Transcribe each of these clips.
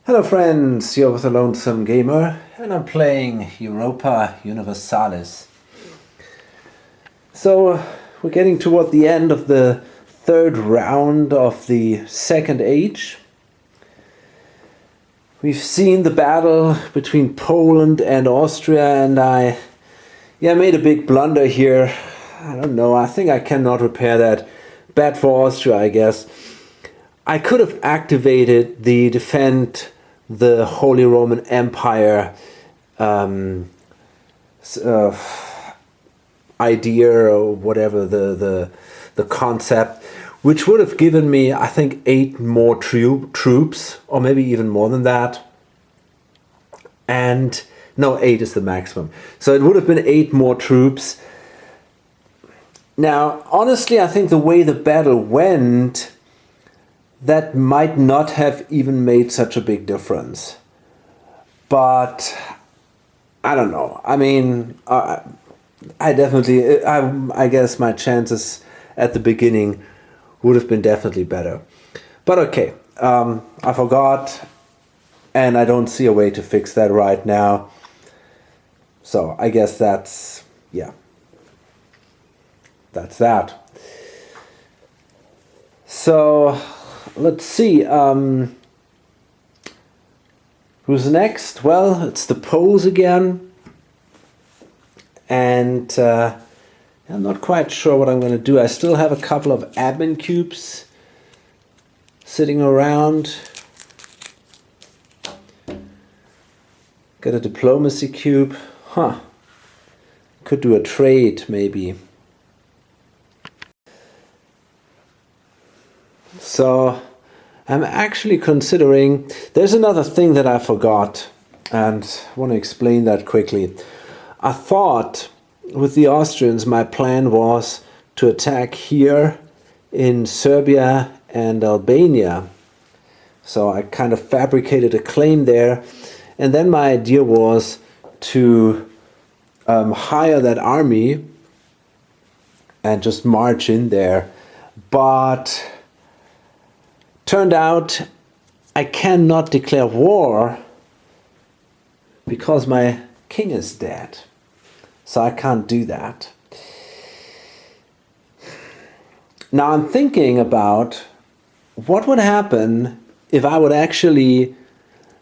Hello friends, you're with the Lonesome Gamer and I'm playing Europa Universalis. So we're getting toward the end of the third round of the second age. We've seen the battle between Poland and Austria and I made a big blunder here. I don't know, I think I cannot repair that. Bad for Austria, I guess. I could have activated the defend the Holy Roman Empire idea or whatever the concept, which would have given me, I think, 8 more troops, or maybe even more than that. And no, 8 is the maximum. So it would have been 8 more troops. Now, honestly, I think the way the battle went, that might not have even made such a big difference. But I don't know. I mean, I guess my chances at the beginning would have been definitely better. But okay, I forgot, and I don't see a way to fix that right now. So I guess that's that. So let's see, who's next? Well, it's the Poles again. And I'm not quite sure what I'm going to do. I still have a couple of admin cubes sitting around. Got a diplomacy cube. Could do a trade, maybe. So I'm actually considering, there's another thing that I forgot and I want to explain that quickly. I thought with the Austrians my plan was to attack here in Serbia and Albania. So I kind of fabricated a claim there, and then my idea was to hire that army and just march in there. But turned out I cannot declare war because my king is dead. So I can't do that. Now I'm thinking about what would happen if I would actually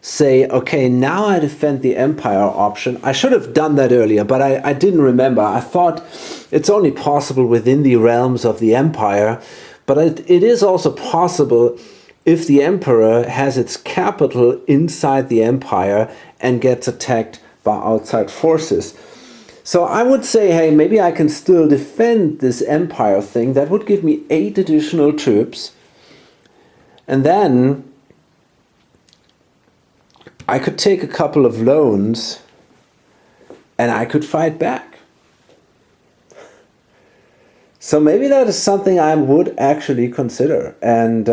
say, okay, now I defend the empire option. I should have done that earlier, but I didn't remember. I thought it's only possible within the realms of the empire, but it is also possible if the emperor has its capital inside the empire and gets attacked by outside forces. So I would say, hey, maybe I can still defend this empire thing. That would give me 8 additional troops. And then I could take a couple of loans and I could fight back. So maybe that is something I would actually consider. And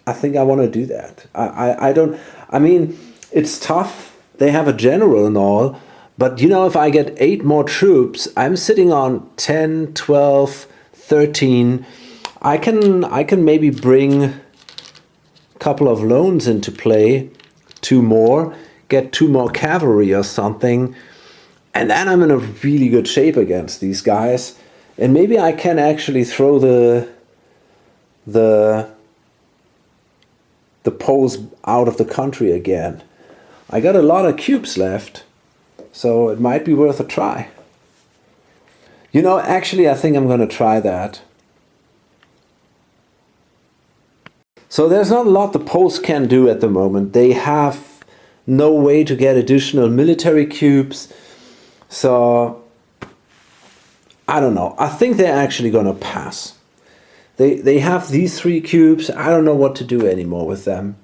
I think I want to do that. I mean, it's tough. They have a general and all, but you know, if I get 8 more troops, I'm sitting on 10, 12, 13. I can maybe bring a couple of loans into play, 2 more, get 2 more cavalry or something, and then I'm in a really good shape against these guys. And maybe I can actually throw the Poles out of the country again. I got a lot of cubes left, so it might be worth a try. You know, actually I think I'm going to try that. So there's not a lot the Poles can do at the moment. They have no way to get additional military cubes, so I don't know. I think they're actually going to pass. They have these 3 cubes. I don't know what to do anymore with them.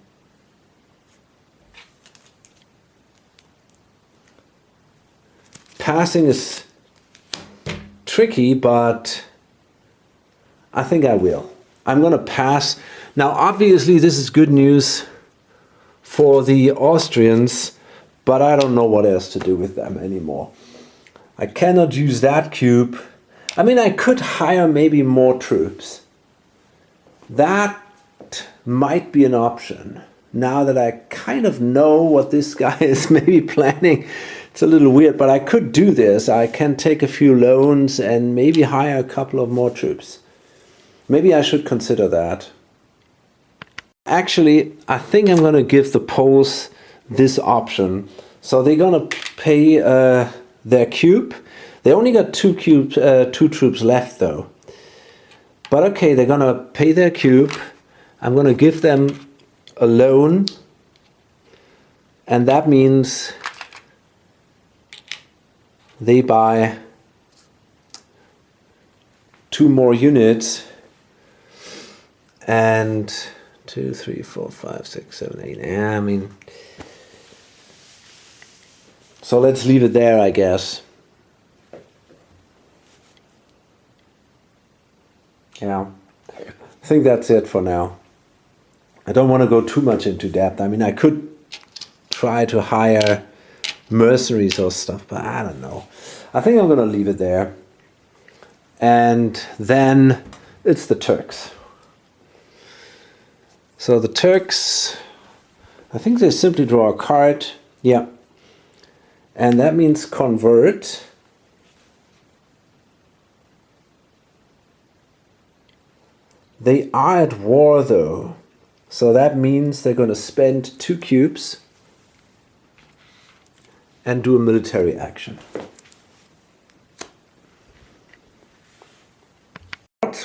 Passing is tricky, but I think I will. I'm going to pass. Now, obviously, this is good news for the Austrians, but I don't know what else to do with them anymore. I cannot use that cube. I mean, I could hire maybe more troops. That might be an option. Now that I kind of know what this guy is maybe planning, it's a little weird, but I could do this. I can take a few loans and maybe hire a couple of more troops. Maybe I should consider that. Actually, I think I'm going to give the Poles this option. So they're going to pay their cube. They only got two troops left though. But okay, they're going to pay their cube. I'm going to give them a loan, and that means they buy 2 more units, and 2, 3, 4, 5, 6, 7, 8. Yeah, I mean, so let's leave it there, I guess. Yeah, I think that's it for now. I don't want to go too much into depth. I mean, I could try to hire mercenaries or stuff, but I don't know. I think I'm going to leave it there. And then it's the Turks. So the Turks, I think they simply draw a card. Yeah. And that means convert. They are at war though. So that means they're going to spend 2 cubes and do a military action.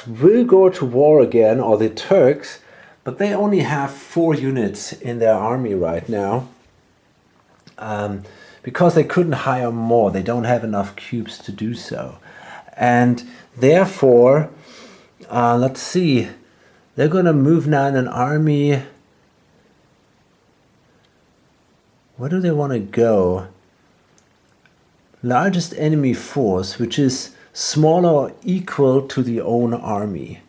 Will go to war again, or the Turks, but they only have 4 units in their army right now. Because they couldn't hire more, they don't have enough cubes to do so. And therefore, let's see, they're going to move now in an army. Where do they want to go? Largest enemy force, which is smaller or equal to the own army.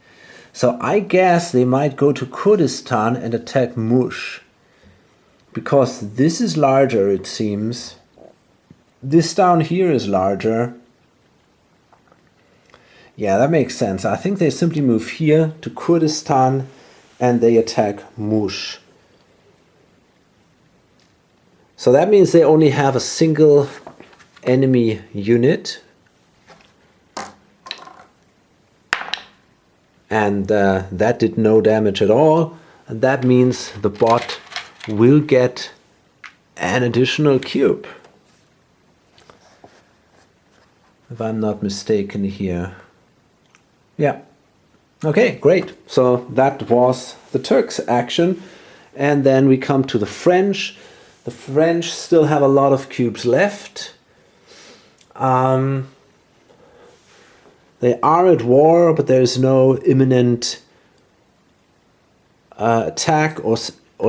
So I guess they might go to Kurdistan and attack Mush. Because this is larger, it seems. This down here is larger. Yeah, that makes sense. I think they simply move here to Kurdistan and they attack Mush. So that means they only have a single enemy unit. And that did no damage at all. And that means the bot will get an additional cube. If I'm not mistaken here. Yeah. Okay, great. So that was the Turks' action. And then we come to the French. The French still have a lot of cubes left. They are at war, but there is no imminent attack or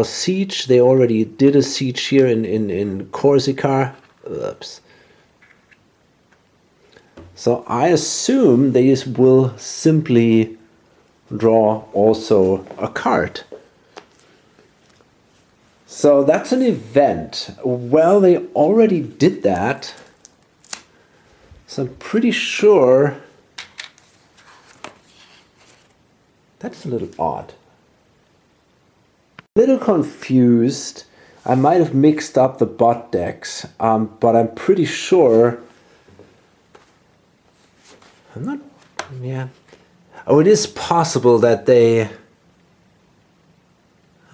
siege. They already did a siege here in Corsica. Oops. So I assume they will simply draw also a card. So that's an event. Well, they already did that. So I'm pretty sure that's a little odd. A little confused. I might have mixed up the bot decks, but I'm pretty sure. I'm not. Yeah. Oh, it is possible that they.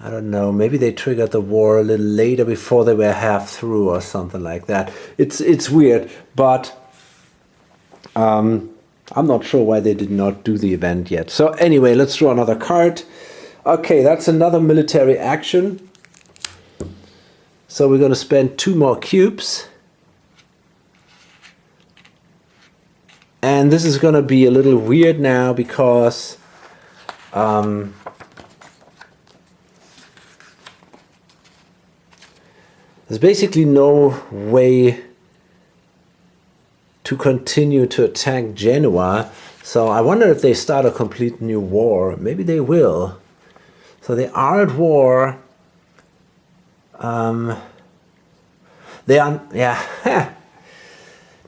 I don't know. Maybe they triggered the war a little later before they were half through or something like that. It's weird, but I'm not sure why they did not do the event yet. So anyway, let's draw another card. Okay, that's another military action. So we're going to spend 2 more cubes. And this is going to be a little weird now because there's basically no way to continue to attack Genoa. So I wonder if they start a complete new war. Maybe they will. So they are at war. They are, yeah.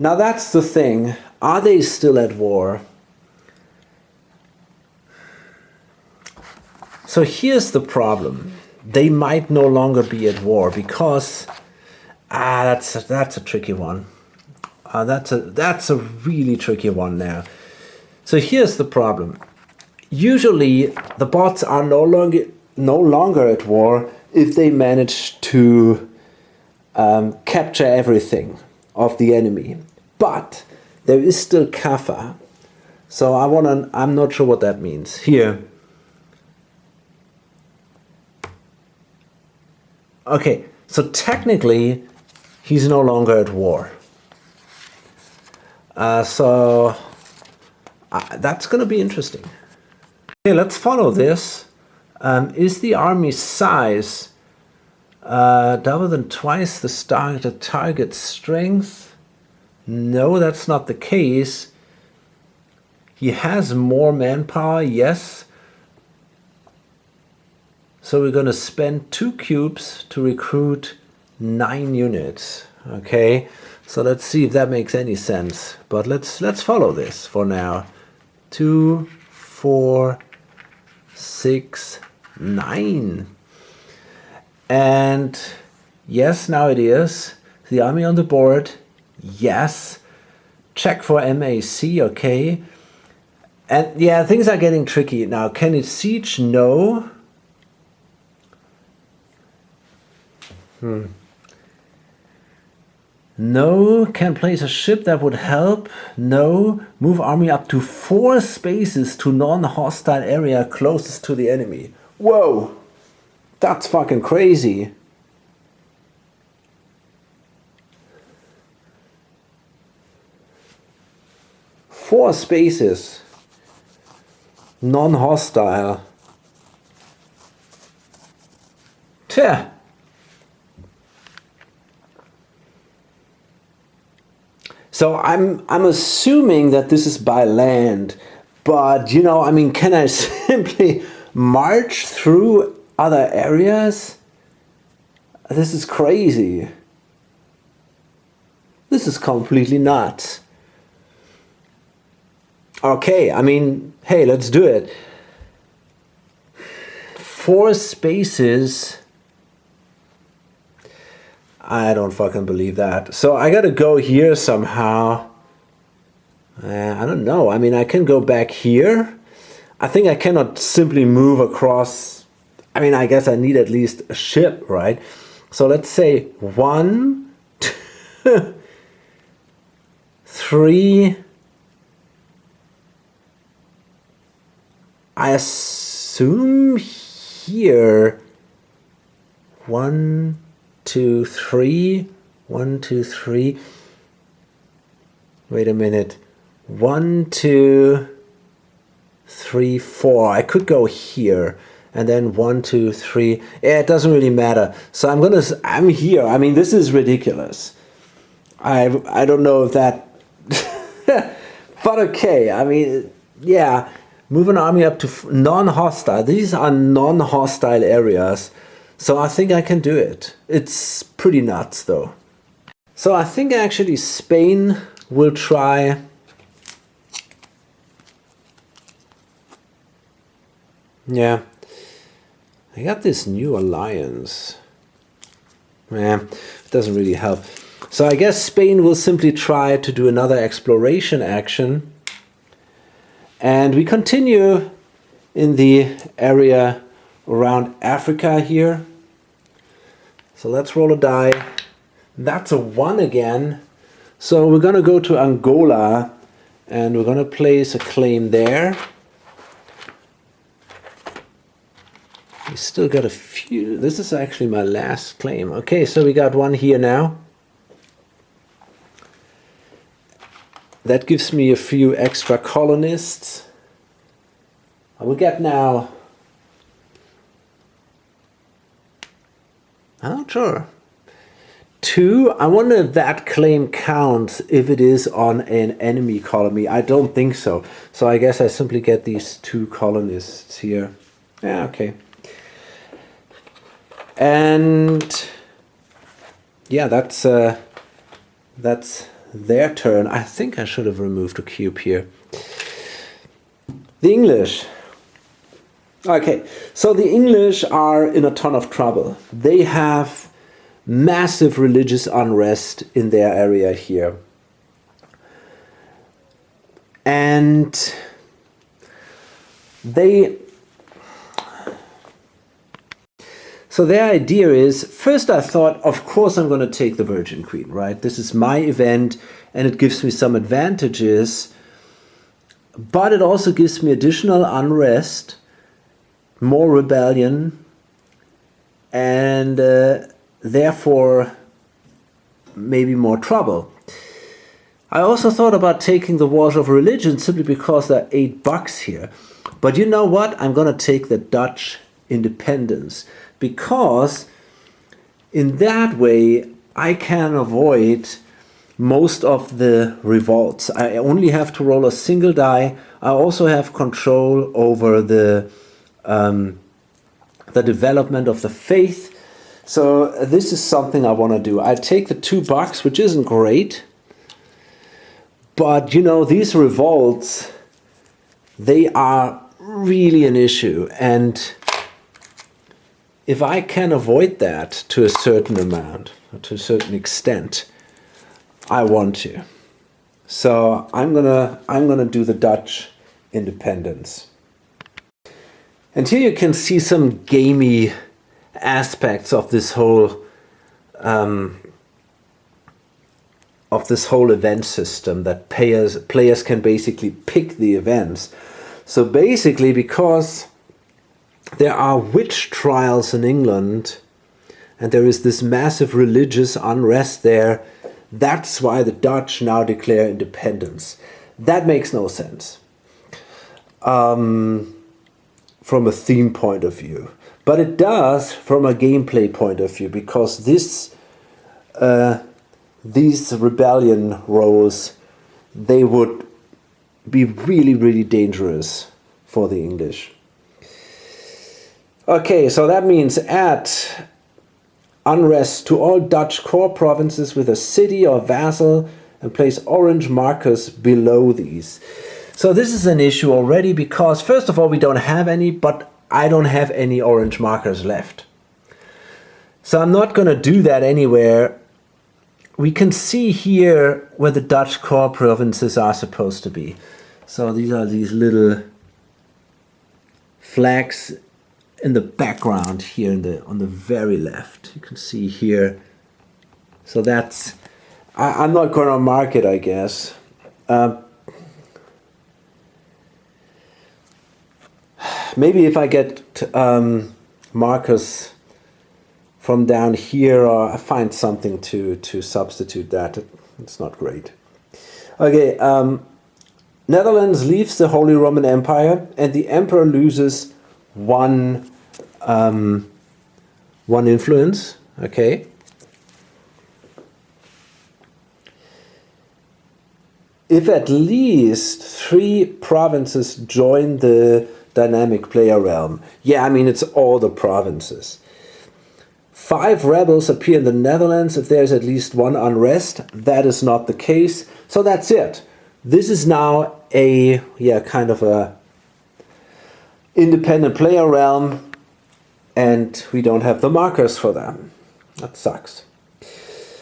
Now that's the thing. Are they still at war? So here's the problem. They might no longer be at war because that's a tricky one. That's a really tricky one now. So here's the problem. Usually the bots are no longer at war if they manage to capture everything of the enemy. But there is still Kappa. So I'm not sure what that means. Here. Okay, so technically he's no longer at war. So that's going to be interesting. Okay, let's follow this. Is the army size double than twice the target strength? No, that's not the case. He has more manpower, yes. So we're going to spend 2 cubes to recruit 9 units. Okay, so let's see if that makes any sense. But let's follow this for now. 2, 4, 6, 9. And yes, now it is. The army on the board, yes. Check for MAC, okay. And yeah, things are getting tricky now. Can it siege? No. No. Can place a ship, that would help. No. Move army up to 4 spaces to non-hostile area closest to the enemy. Whoa, that's fucking crazy. Four spaces, non-hostile. Tja. So I'm assuming that this is by land, but you know, I mean, can I simply march through other areas? This is crazy. This is completely nuts. Okay, I mean, hey, let's do it. 4 spaces. I don't fucking believe that. So I gotta go here somehow. I don't know. I mean, I can go back here. I think I cannot simply move across. I mean, I guess I need at least a ship, right? So let's say 1, 2, 3. I assume here 1, 2, 3. 1, 2, 3. Wait a minute. 1, 2, 3, 4. I could go here. And then 1, 2, 3. Yeah, it doesn't really matter. So I'm here. I mean, this is ridiculous. I don't know if that. But okay. I mean, yeah. Move an army up to non-hostile. These are non-hostile areas. So I think I can do it. It's pretty nuts though. So I think actually Spain will try. Yeah. I got this new alliance. Yeah, it doesn't really help. So I guess Spain will simply try to do another exploration action. And we continue in the area around Africa here. So let's roll a die. That's a 1 again. So we're going to go to Angola and we're going to place a claim there. We still got a few. This is actually my last claim. Okay, so we got 1 here now. That gives me a few extra colonists. I will get now. I'm not sure. 2. I wonder if that claim counts if it is on an enemy colony. I don't think so. So I guess I simply get these 2 colonists here. Yeah, okay. And yeah, that's their turn. I think I should have removed a cube here. The English. Okay, so the English are in a ton of trouble. They have massive religious unrest in their area here. And so their idea is, first I thought, of course I'm going to take the Virgin Queen, right? This is my event and it gives me some advantages, but it also gives me additional unrest, more rebellion, and therefore maybe more trouble. I also thought about taking the Wars of Religion simply because there are $8 here. But you know what? I'm going to take the Dutch independence, because in that way I can avoid most of the revolts. I only have to roll a single die. I also have control over the development of the faith. So this is something I want to do. I take the $2, which isn't great. But, you know, these revolts, they are really an issue. And if I can avoid that to a certain amount, to a certain extent, I want to. So I'm gonna do the Dutch independence. And here you can see some gamey aspects of this whole event system, that players can basically pick the events. So basically, because there are witch trials in England and there is this massive religious unrest there, that's why the Dutch now declare independence. That makes no sense from a theme point of view, but it does from a gameplay point of view, because these rebellion rolls, they would be really, really dangerous for the English. Okay, so that means add unrest to all Dutch core provinces with a city or vassal and place orange markers below these. So this is an issue already, because first of all we don't have any, but I don't have any orange markers left. So I'm not going to do that anywhere. We can see here where the Dutch core provinces are supposed to be. So these are these little flags in the background here on the very left. You can see here. So that's, I'm not going to mark it, I guess. Maybe if I get markers from down here, or I find something to substitute that. It's not great. Okay, Netherlands leaves the Holy Roman Empire, and the emperor loses one influence. Okay. If at least 3 provinces join the dynamic player realm, yeah, I mean it's all the provinces. 5 rebels appear in the Netherlands if there's at least 1 unrest. That is not the case. So that's it. This is now a, kind of a independent player realm, and we don't have the markers for them. That sucks.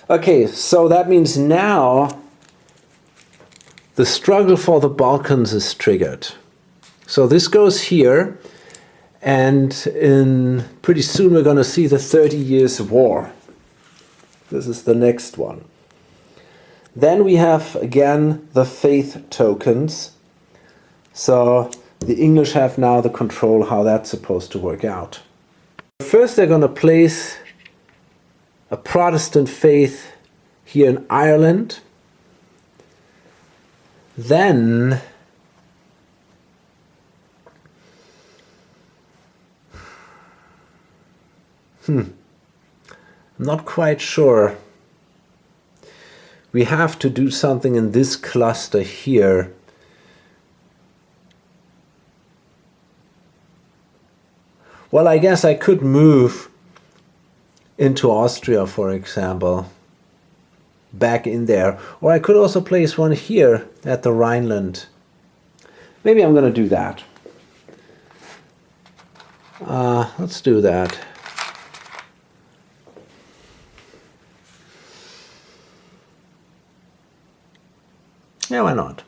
Okay, so that means now the struggle for the Balkans is triggered. So this goes here. And pretty soon we're going to see the 30 Years' War. This is the next one. Then we have, again, the faith tokens. So the English have now the control how that's supposed to work out. First they're going to place a Protestant faith here in Ireland. Then I'm not quite sure. We have to do something in this cluster here. Well, I guess I could move into Austria, for example, back in there. Or I could also place one here at the Rhineland. Maybe I'm going to do that. Let's do that. Yeah, why not?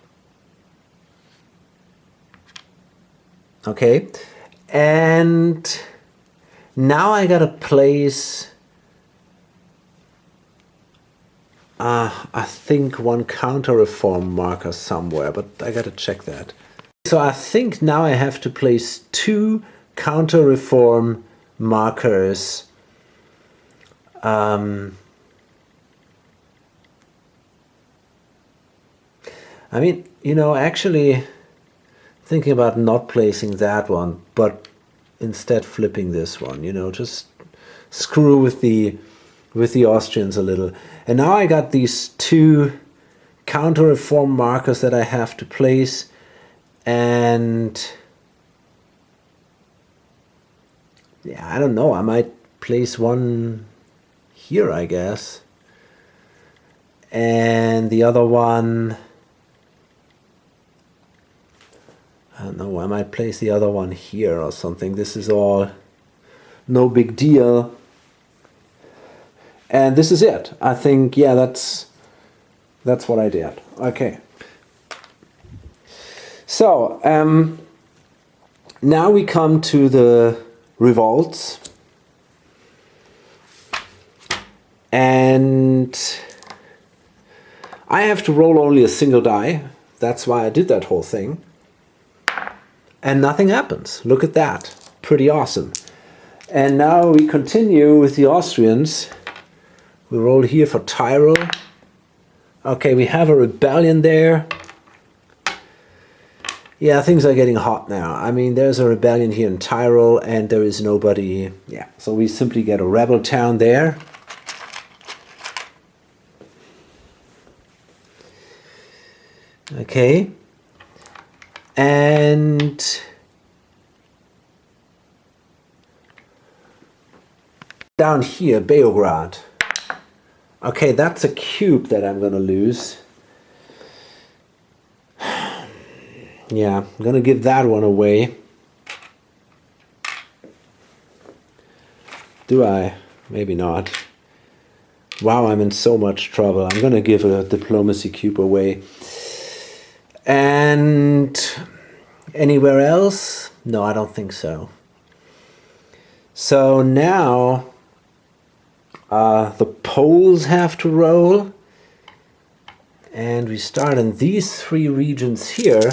Okay, and now I gotta place, I think, one counter-reform marker somewhere, but I gotta check that. So I think now I have to place 2 counter-reform markers. I mean, you know, actually thinking about not placing that one, but instead flipping this one, you know, just screw with the Austrians a little. And now I got these 2 counter-reform markers that I have to place, and yeah, I don't know, I might place one here, I guess, and the other one, I don't know, I might place the other one here or something. This is all no big deal. And this is it. I think, yeah, that's what I did. Okay. So, now we come to the revolts. And I have to roll only a single die. That's why I did that whole thing. And nothing happens. Look at that. Pretty awesome. And now we continue with the Austrians. We roll here for Tyrol. Okay, we have a rebellion there. Yeah, things are getting hot now. I mean, there's a rebellion here in Tyrol and there is nobody. Yeah, so we simply get a rebel town there. Okay. And down here, Beograd. Okay, that's a cube that I'm gonna lose. Yeah, I'm gonna give that one away. Do I? Maybe not. Wow, I'm in so much trouble. I'm gonna give a diplomacy cube away. And anywhere else? No, I don't think so. So now the Poles have to roll. And we start in these 3 regions here.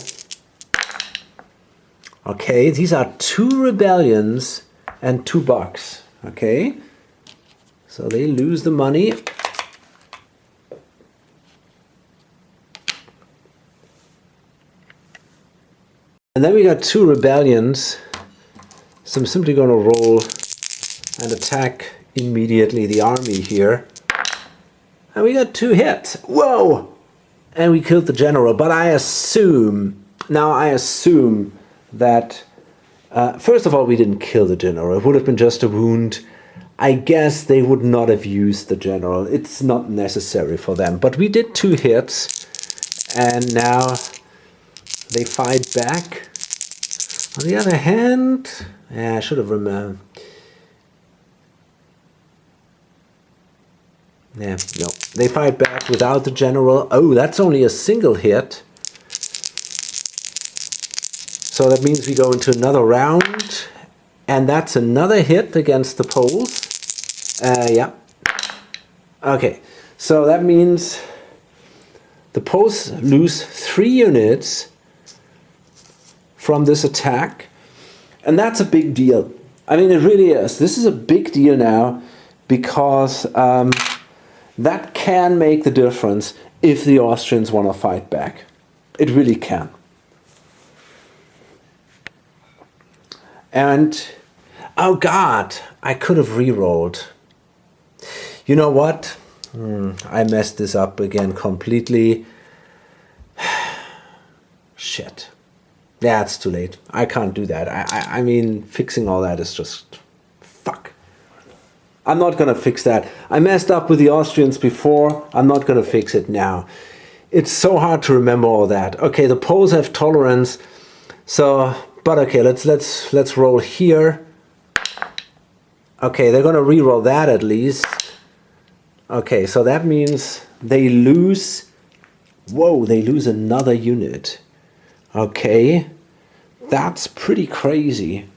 Okay, these are 2 rebellions and 2 bucks. Okay, so they lose the money. And then we got 2 rebellions, so I'm simply going to roll and attack immediately the army here. And we got 2 hits. Whoa! And we killed the general, but I assume that, first of all, we didn't kill the general. It would have been just a wound. I guess they would not have used the general. It's not necessary for them. But we did 2 hits, and now they fight back. On the other hand, yeah, I should have remembered. Yeah, no. They fight back without the general. Oh, that's only a single hit. So that means we go into another round. And that's another hit against the Poles. Yeah. Okay, so that means the Poles lose 3 units from this attack, and that's a big deal. I mean, it really is. This is a big deal now, because that can make the difference if the Austrians want to fight back. It really can. And, oh God, I could have re-rolled. You know what? I messed this up again completely. Shit. Yeah, it's too late. I can't do that. I mean, fixing all that is just... fuck. I'm not going to fix that. I messed up with the Austrians before. I'm not going to fix it now. It's so hard to remember all that. Okay, the Poles have tolerance. So, but okay, let's roll here. Okay, they're going to re-roll that at least. Okay, so that means they lose... Whoa, they lose another unit. Okay, that's pretty crazy.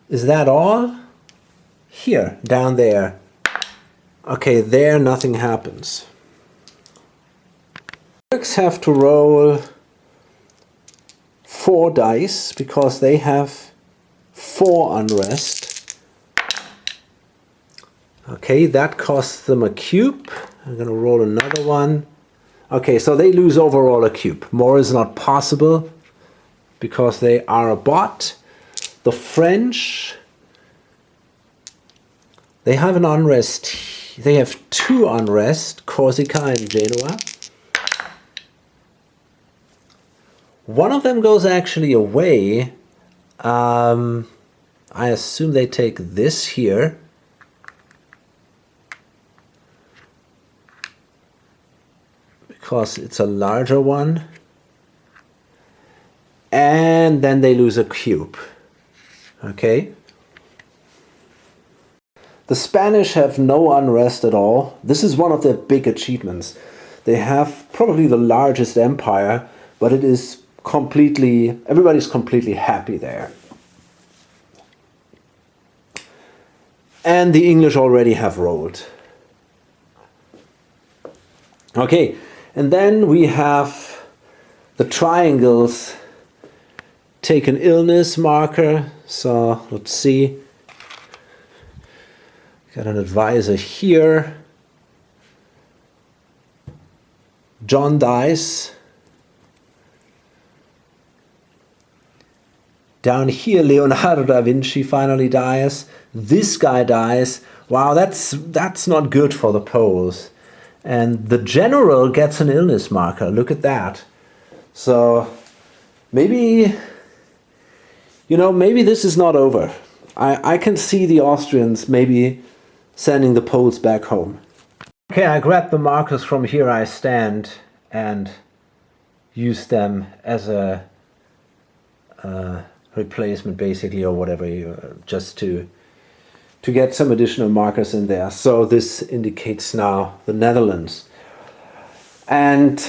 Is that all? Here, down there. Okay, there nothing happens. Turks have to roll 4 dice because they have 4 unrest. Okay, that costs them a cube. I'm going to roll another one. Okay, so they lose overall a cube. More is not possible because they are a bot. The French, they have an unrest. They have 2 unrest, Corsica and Genoa. One of them goes actually away. I assume they take this here. Because it's a larger one. And then they lose a cube. Okay. The Spanish have no unrest at all. This is one of their big achievements. They have probably the largest empire, but it is completely, everybody's completely happy there. And the English already have rolled. Okay, and then we have the triangles take an illness marker. So let's see. Got an advisor here. John dies. Down here, Leonardo da Vinci finally dies. This guy dies. Wow, that's not good for the Poles. And the general gets an illness marker. Look at that. So maybe, maybe this is not over. I can see the Austrians maybe sending the Poles back home. Okay, I grabbed the markers from Here I Stand and used them as a replacement, basically, or whatever, just to get some additional markers in there. So this indicates now the Netherlands. And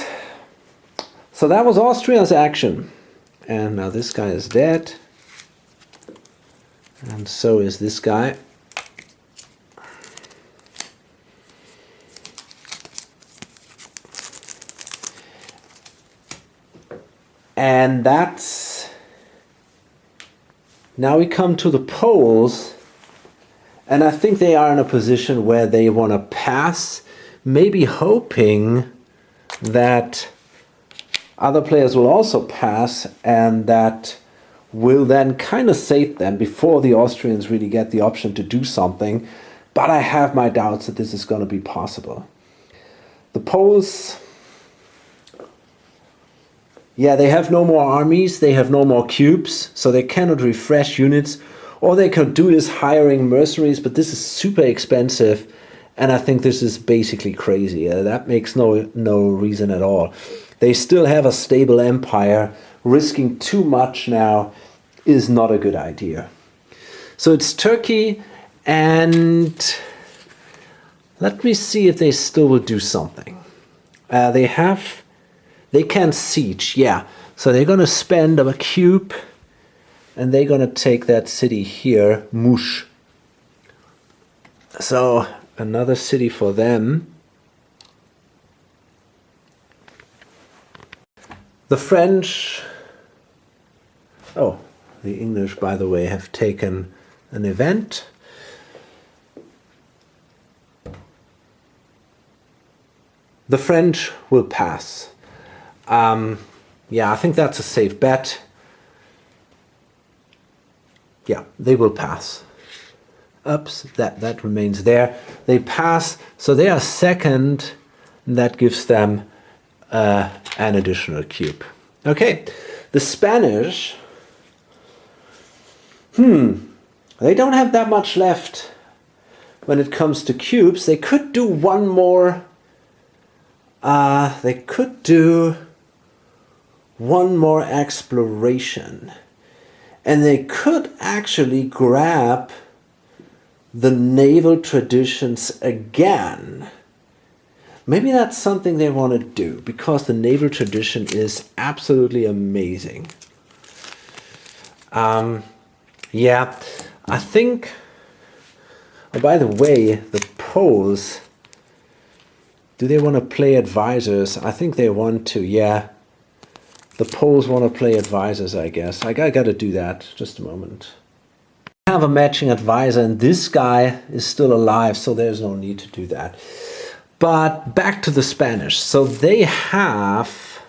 so that was Austria's action. And now this guy is dead. And so is this guy. And that's... Now we come to the Poles. And I think they are in a position where they want to pass, maybe hoping that other players will also pass, and that will then kind of save them before the Austrians really get the option to do something. But I have my doubts that this is going to be possible. The Poles, yeah, they have no more armies, they have no more cubes, so they cannot refresh units. All they could do is hiring mercenaries, but this is super expensive, and I think this is basically crazy. That makes no reason at all. They still have a stable empire. Risking too much now is not a good idea. So it's Turkey, and let me see if they still will do something. They can siege, yeah. So they're going to spend a cube. And they're going to take that city here, Mush. So, another city for them. The French... Oh, the English, by the way, have taken an event. The French will pass. Yeah, I think that's a safe bet. Yeah, they will pass. Oops, that remains there. They pass, so they are second, and that gives them an additional cube. Okay, the Spanish, they don't have that much left when it comes to cubes. They could do one more, one more exploration. And they could actually grab the naval traditions again. Maybe that's something they want to do, because the naval tradition is absolutely amazing. Yeah, I think, oh, by the way, the Poles, do they want to play advisors? I think they want to, yeah. The Poles want to play advisors, I guess. I got to do that. Just a moment. I have a matching advisor, and this guy is still alive, so there's no need to do that. But back to the Spanish. So they have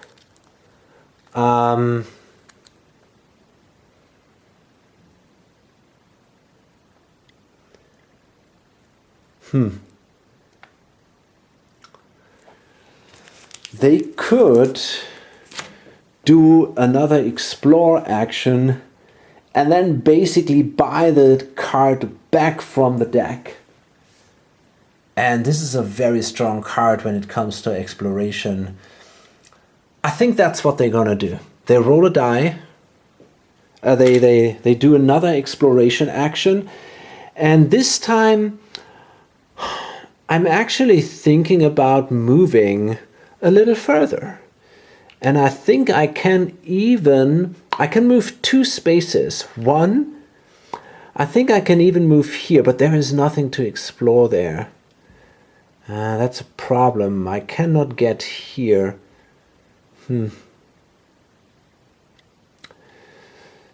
they could do another explore action and then basically buy the card back from the deck. And this is a very strong card when it comes to exploration. I think that's what they're gonna do. They roll a die. They do another exploration action, and this time I'm actually thinking about moving a little further. And I think I can move 2 spaces. One, I think I can even move here, but there is nothing to explore there. That's a problem. I cannot get here.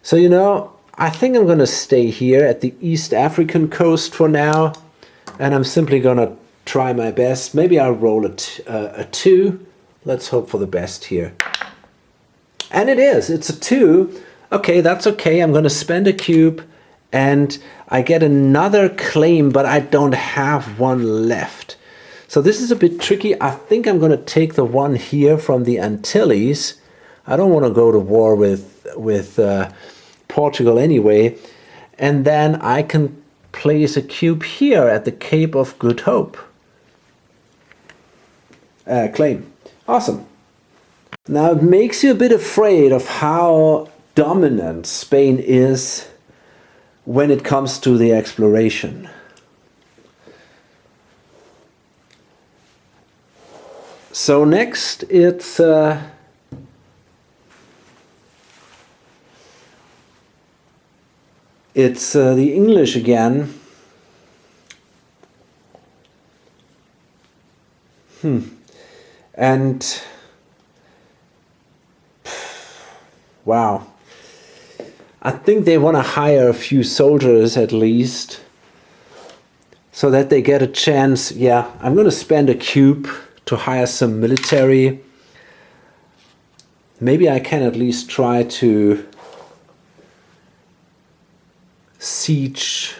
So, you know, I think I'm going to stay here at the East African coast for now. And I'm simply going to try my best. Maybe I'll roll a 2. Let's hope for the best here. And it is. It's a 2. Okay, that's okay. I'm going to spend a cube. And I get another claim, but I don't have one left. So this is a bit tricky. I think I'm going to take the one here from the Antilles. I don't want to go to war with Portugal anyway. And then I can place a cube here at the Cape of Good Hope. Claim. Awesome. Now it makes you a bit afraid of how dominant Spain is when it comes to the exploration. So next it's the English again. And wow, I think they want to hire a few soldiers at least, so that they get a chance. Yeah, I'm going to spend a cube to hire some military. Maybe I can at least try to siege.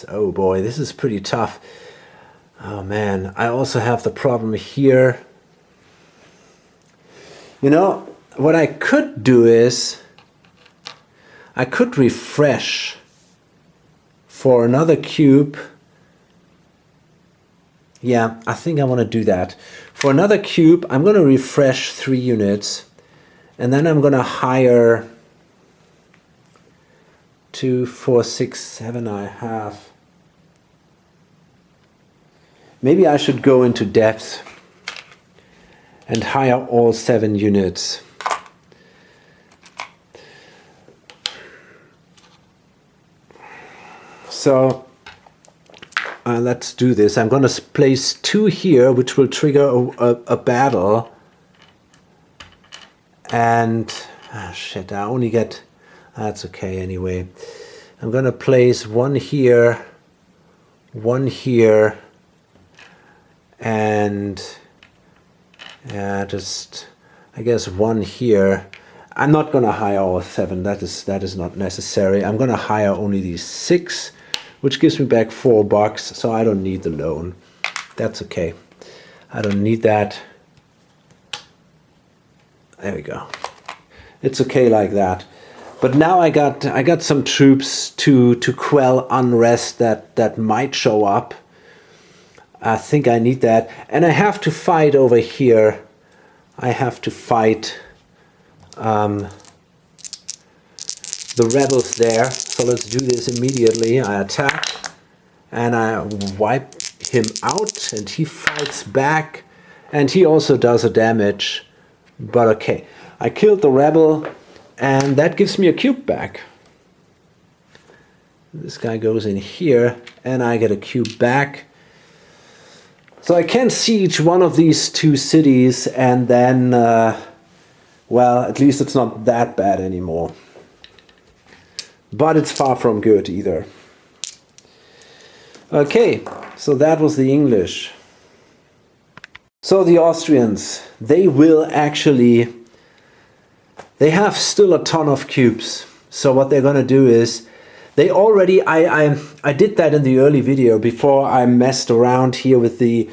Oh boy, this is pretty tough. Oh man, I also have the problem here. You know, what I could do is I could refresh for another cube. Yeah, I think I want to do that. For another cube, I'm going to refresh 3 units. And then I'm going to hire 2, 4, 6, 7 I have. Maybe I should go into depth and hire all 7 units. So let's do this. I'm going to place 2 here, which will trigger a battle. And shit, I only get, that's okay anyway. I'm going to place 1 here, 1 here, and just, I guess 1 here. I'm not going to hire all 7. That is not necessary. I'm going to hire only these 6, which gives me back $4, so I don't need the loan. That's okay. I don't need that. There we go. It's okay like that. But now I got some troops to quell unrest that might show up. I think I need that. And I have to fight over here. I have to fight the rebels there. So let's do this immediately. I attack and I wipe him out and he fights back and he also does a damage. But okay, I killed the rebel and that gives me a cube back. This guy goes in here and I get a cube back. So I can siege one of these two cities and then, well, at least it's not that bad anymore. But it's far from good either. Okay, so that was the English. So the Austrians, they will actually, they have still a ton of cubes. So what they're going to do is, they already, I did that in the early video before I messed around here with the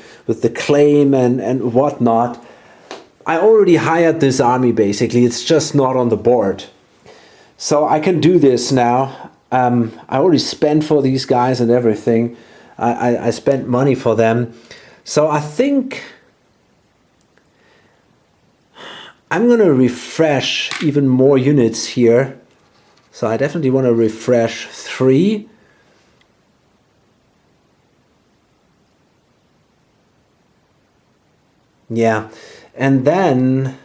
claim and whatnot. I already hired this army basically, it's just not on the board. So I can do this now. I already spent for these guys and everything. I spent money for them. So I think I'm gonna refresh even more units here. So I definitely want to refresh 3. Yeah, and then,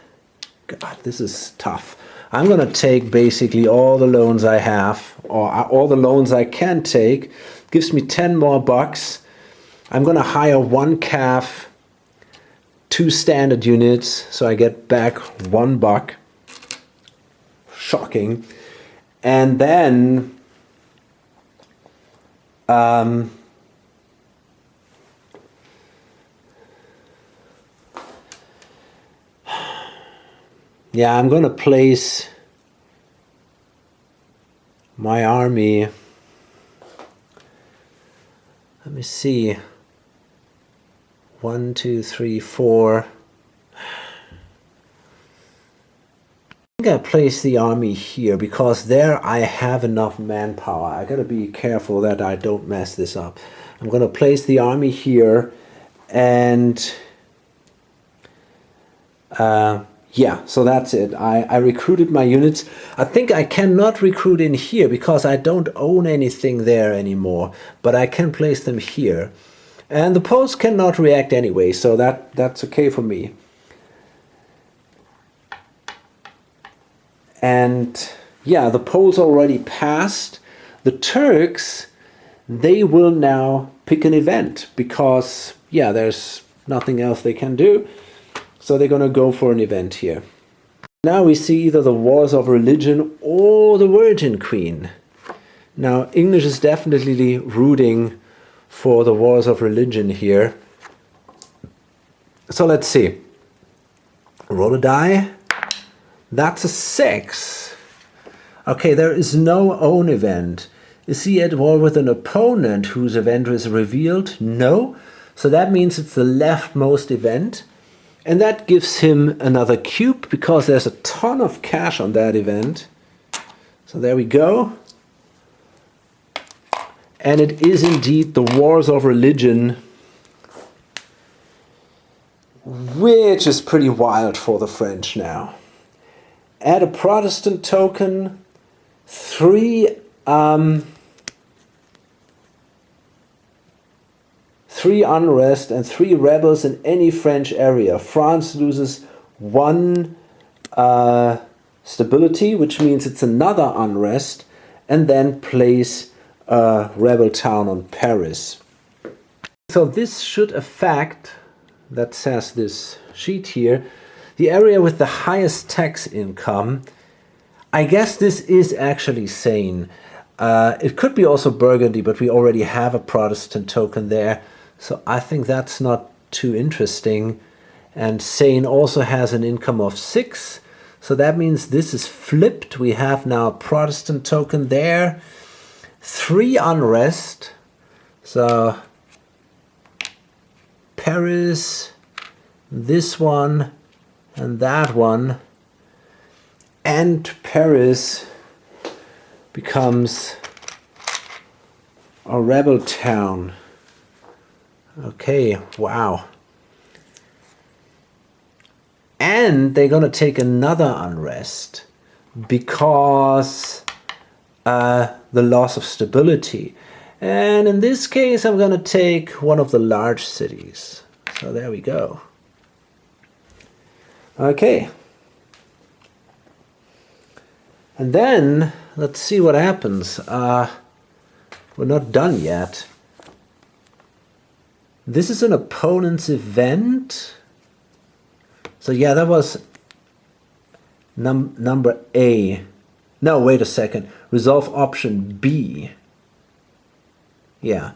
God, this is tough. I'm going to take basically all the loans I have, or all the loans I can take. Gives me 10 more bucks. I'm going to hire 1 cav, 2 standard units, so I get back $1. Shocking. And then yeah, I'm gonna place my army. Let me see. 1, 2, 3, 4. I think I place the army here because there I have enough manpower. I gotta be careful that I don't mess this up. I'm gonna place the army here and yeah, so that's it. I recruited my units. I think I cannot recruit in here because I don't own anything there anymore, but I can place them here. And the Poles cannot react anyway, so that's okay for me. And yeah, the Poles already passed. The Turks, they will now pick an event because, yeah, there's nothing else they can do. So they're going to go for an event here. Now we see either the Wars of Religion or the Virgin Queen. Now, English is definitely rooting for the Wars of Religion here. So let's see. Roll a die. That's a 6. Okay, there is no own event. Is he at war with an opponent whose event is revealed? No. So that means it's the leftmost event. And that gives him another cube because there's a ton of cash on that event. So there we go. And it is indeed the Wars of Religion, which is pretty wild for the French now. Add a Protestant token, 3 unrest and 3 rebels in any French area. France loses 1 stability, which means it's another unrest, and then place a rebel town on Paris. So this should affect, that says this sheet here, the area with the highest tax income. I guess this is actually Seine. It could be also Burgundy, but we already have a Protestant token there. So I think that's not too interesting. And Seine also has an income of 6. So that means this is flipped. We have now a Protestant token there. 3 unrest. So Paris, this one, and that one. And Paris becomes a rebel town. Okay, wow. And they're going to take another unrest because the loss of stability. And in this case, I'm going to take one of the large cities. So there we go. Okay. And then, let's see what happens. We're not done yet. This is an opponent's event. So yeah, that was number A. No, wait a second. Resolve option B. Yeah.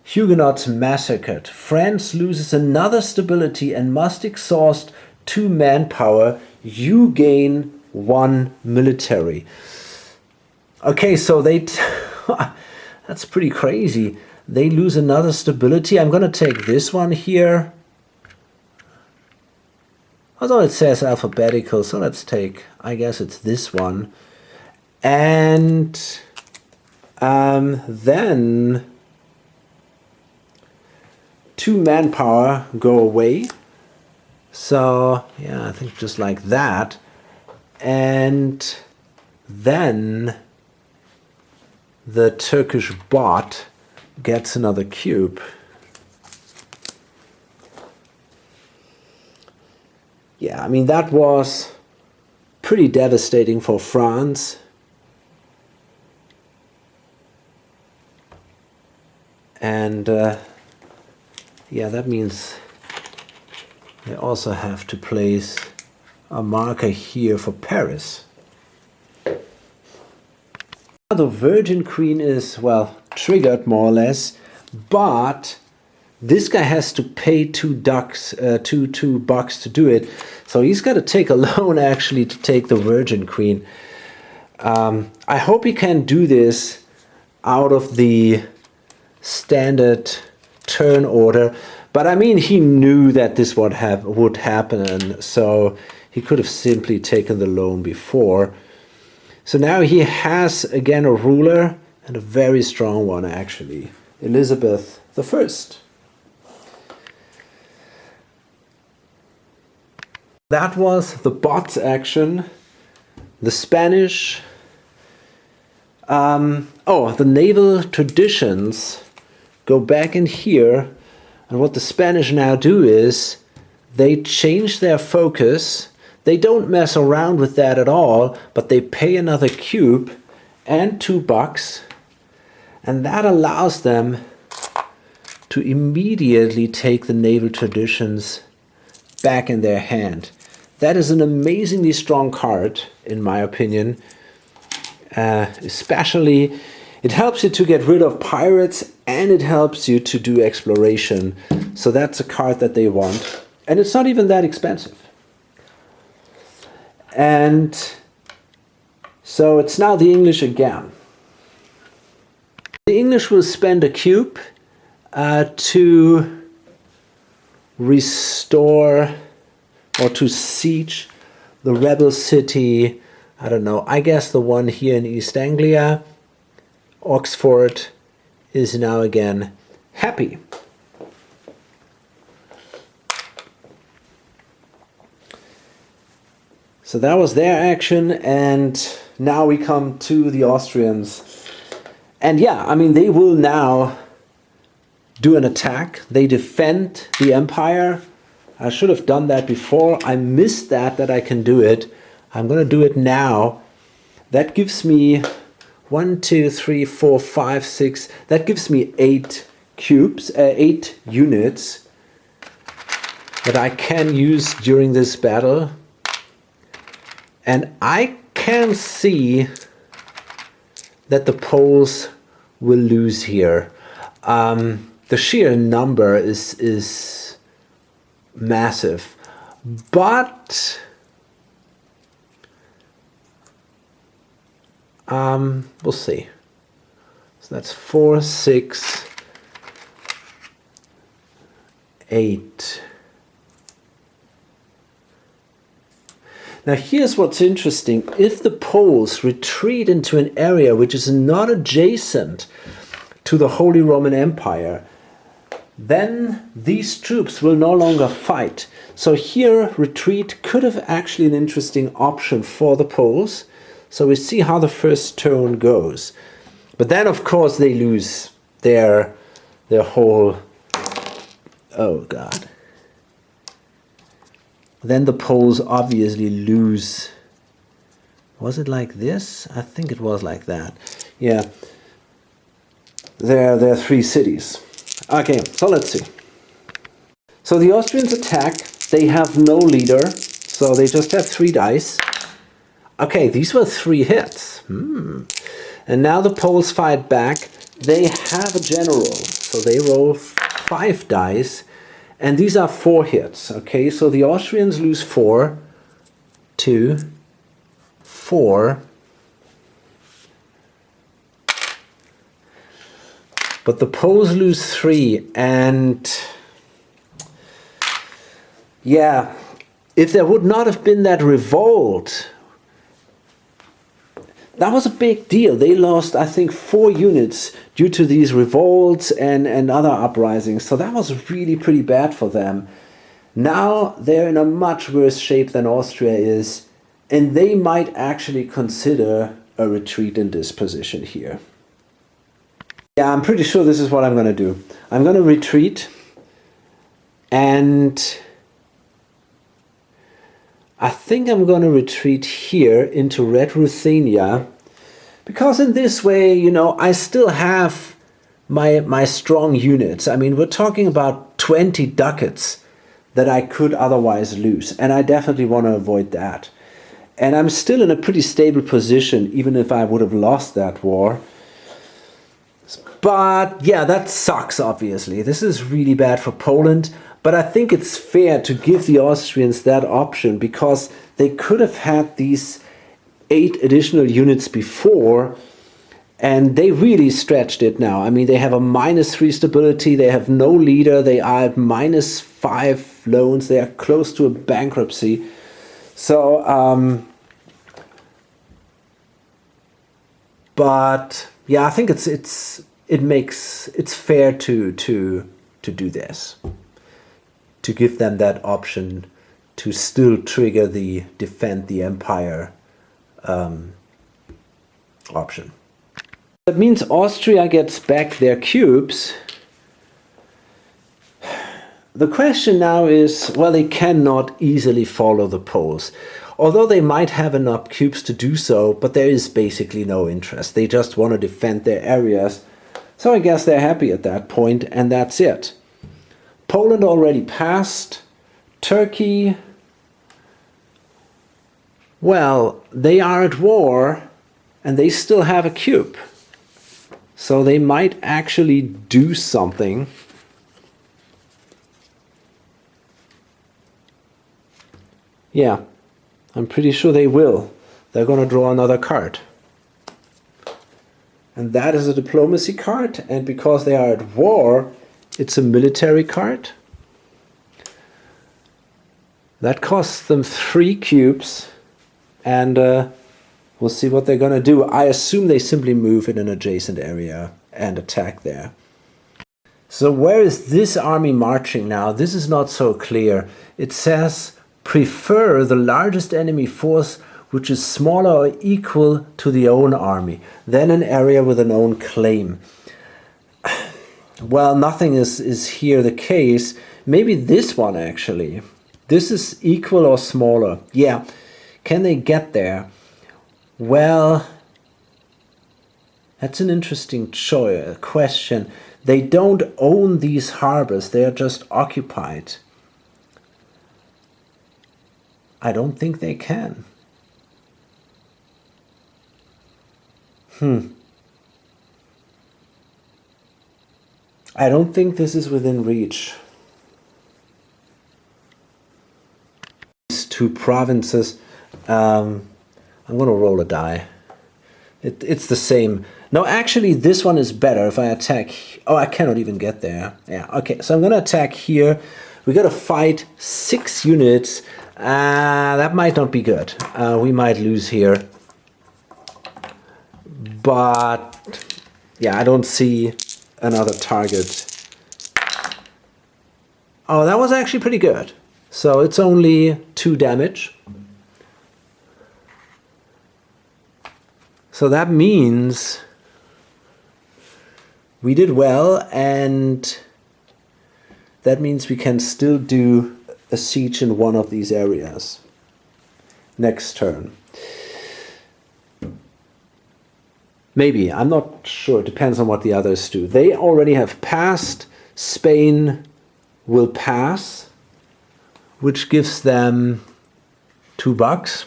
Huguenots massacred. France loses another stability and must exhaust 2 manpower. You gain 1 military. Okay, so they... that's pretty crazy. They lose another stability. I'm going to take this one here. Although it says alphabetical, so let's take, I guess it's this one. And then 2 manpower go away. So, yeah, I think just like that. And then the Turkish bot gets another cube. Yeah, I mean, that was pretty devastating for France. And yeah, that means they also have to place a marker here for Paris. The Virgin Queen is, well, triggered more or less, but this guy has to pay two bucks to do it. So he's got to take a loan actually to take the Virgin Queen. I hope he can do this out of the standard turn order. But I mean, he knew that this would happen, and so he could have simply taken the loan before. So now he has again a ruler, and a very strong one actually, Elizabeth I. That was the bot's action. The Spanish. The naval traditions go back in here. And what the Spanish now do is they change their focus. They don't mess around with that at all, but they pay another cube and $2. And that allows them to immediately take the naval traditions back in their hand. That is an amazingly strong card, in my opinion. Especially, it helps you to get rid of pirates and it helps you to do exploration. So that's a card that they want. And it's not even that expensive. And so it's now the English again. The English will spend a cube to restore or to siege the rebel city. I don't know, I guess the one here in East Anglia. Oxford is now again happy. So that was their action, and now we come to the Austrians. And yeah, I mean, they will now do an attack. They defend the empire. I should have done that before. I missed that I can do it. I'm going to do it now. That gives me 1, 2, 3, 4, 5, 6. That gives me 8 cubes, 8 units that I can use during this battle. And I can see that the Poles will lose here. The sheer number is massive, but we'll see. So that's 4, 6, 8. Now here's what's interesting. If the Poles retreat into an area which is not adjacent to the Holy Roman Empire, then these troops will no longer fight. So here retreat could have actually an interesting option for the Poles. So we see how the first turn goes. But then of course they lose their whole, oh god. Then the Poles obviously lose. Was it like this? I think it was like that. Yeah. There are 3 cities. Okay, so let's see. So the Austrians attack. They have no leader, so they just have 3 dice. Okay, these were 3 hits. And now the Poles fight back. They have a general, so they roll 5 dice. And these are 4 hits. Okay, so the Austrians lose 4, 2, 4. But the Poles lose 3, and yeah, if there would not have been that revolt, that was a big deal. They lost, I think, 4 units due to these revolts and other uprisings. So that was really pretty bad for them. Now they're in a much worse shape than Austria is, and they might actually consider a retreat in this position here. Yeah, I'm pretty sure this is what I'm going to do. I'm going to retreat, and I think I'm going to retreat here into Red Ruthenia, because in this way, you know, I still have my strong units. I mean, we're talking about 20 ducats that I could otherwise lose, and I definitely want to avoid that. And I'm still in a pretty stable position, even if I would have lost that war. But yeah, that sucks, obviously. This is really bad for Poland. But I think it's fair to give the Austrians that option, because they could have had these 8 additional units before, and they really stretched it now. I mean, they have a -3 stability, they have no leader, they are at -5 loans, they are close to a bankruptcy. So, but yeah, I think it's fair to do this, to give them that option to still trigger the defend the empire option. That means Austria gets back their cubes. The question now is, well, they cannot easily follow the Poles, although they might have enough cubes to do so, but there is basically no interest. They just want to defend their areas. So I guess they're happy at that point, and that's it. Poland already passed. Turkey, well, they are at war, and they still have a cube. So they might actually do something. Yeah, I'm pretty sure they will. They're going to draw another card. And that is a diplomacy card, and because they are at war, it's a military card. That costs them 3 cubes, and we'll see what they're going to do. I assume they simply move in an adjacent area and attack there. So where is this army marching now? This is not so clear. It says, prefer the largest enemy force which is smaller or equal to the own army, then an area with an own claim. Well, nothing is here the case. Maybe this one actually. This is equal or smaller. Yeah. Can they get there? Well, that's an interesting question. They don't own these harbors. They are just occupied. I don't think they can. I don't think this is within reach. These 2 provinces. I'm going to roll a die. It's the same. No, actually, this one is better if I attack. Oh, I cannot even get there. Yeah, okay. So I'm going to attack here. We got to fight 6 units. That might not be good. We might lose here. But yeah, I don't see another target Oh, that was actually pretty good. So it's only 2 damage. So that means we did well, and that means we can still do a siege in one of these areas next turn. Maybe, I'm not sure, it depends on what the others do. They already have passed. Spain will pass, which gives them $2.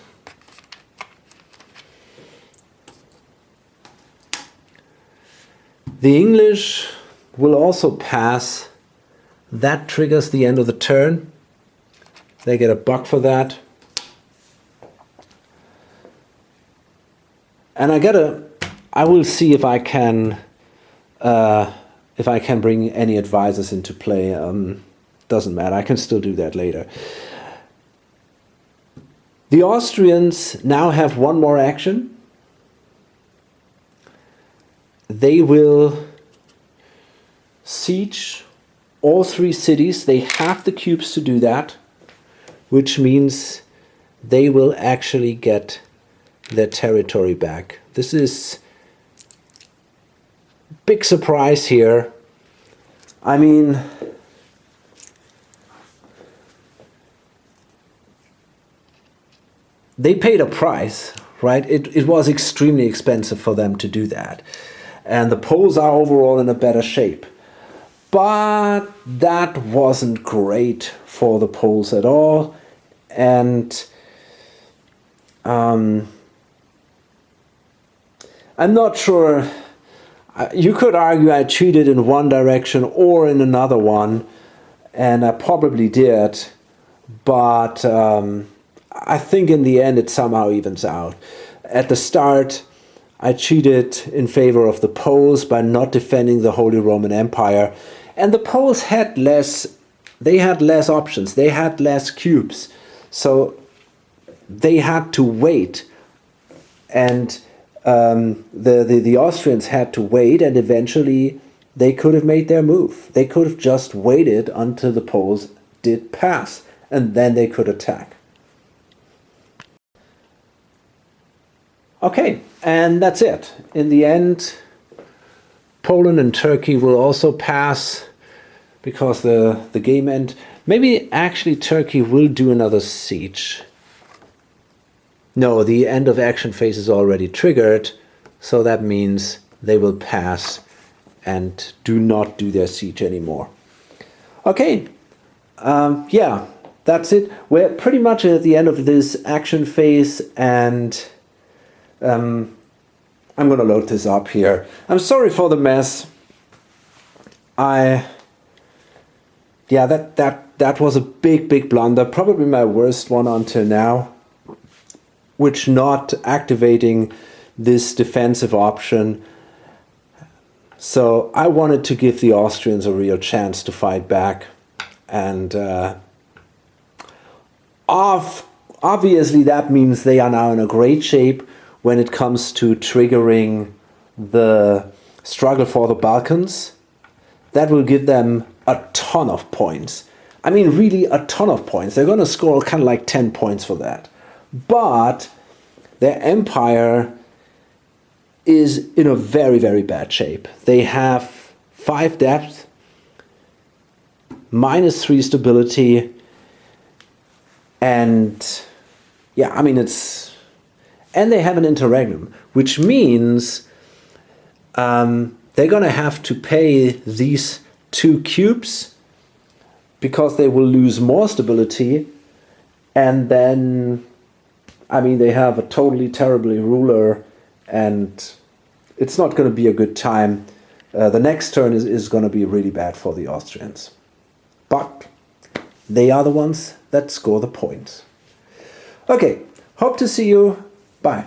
The English will also pass. That triggers the end of the turn. They get $1 for that. And I will see if I can bring any advisors into play. Doesn't matter, I can still do that later. The Austrians now have one more action. They will siege all 3 cities. They have the cubes to do that, which means they will actually get their territory back. This is big surprise here. I mean, they paid a price, right? It was extremely expensive for them to do that. And the Poles are overall in a better shape. But that wasn't great for the Poles at all. And I'm not sure. You could argue I cheated in one direction or in another one, and I probably did. But I think in the end it somehow evens out. At the start, I cheated in favor of the Poles by not defending the Holy Roman Empire. And the Poles had less options. They had less cubes. So they had to wait. And the Austrians had to wait, and eventually they could have made their move. They could have just waited until the Poles did pass, and then they could attack. Okay, and that's it. In the end, Poland and Turkey will also pass because the game end. Maybe actually Turkey will do another siege. No, the end of action phase is already triggered, so that means they will pass and do not do their siege anymore. Okay, yeah, that's it. We're pretty much at the end of this action phase, and I'm going to load this up here. I'm sorry for the mess. Yeah, that was a big blunder, probably my worst one until now, which not activating this defensive option. So I wanted to give the Austrians a real chance to fight back, and obviously that means they are now in a great shape when it comes to triggering the struggle for the Balkans. That will give them a ton of points. I mean, really a ton of points. They're going to score kind of like 10 points for that. But their empire is in a very bad shape. They have 5 depth, -3 stability, and yeah, I mean, and they have an interregnum, which means they're going to have to pay these 2 cubes because they will lose more stability. And then, I mean, they have a totally terribly ruler, and it's not going to be a good time. The next turn is going to be really bad for the Austrians. But they are the ones that score the points. Okay, hope to see you. Bye.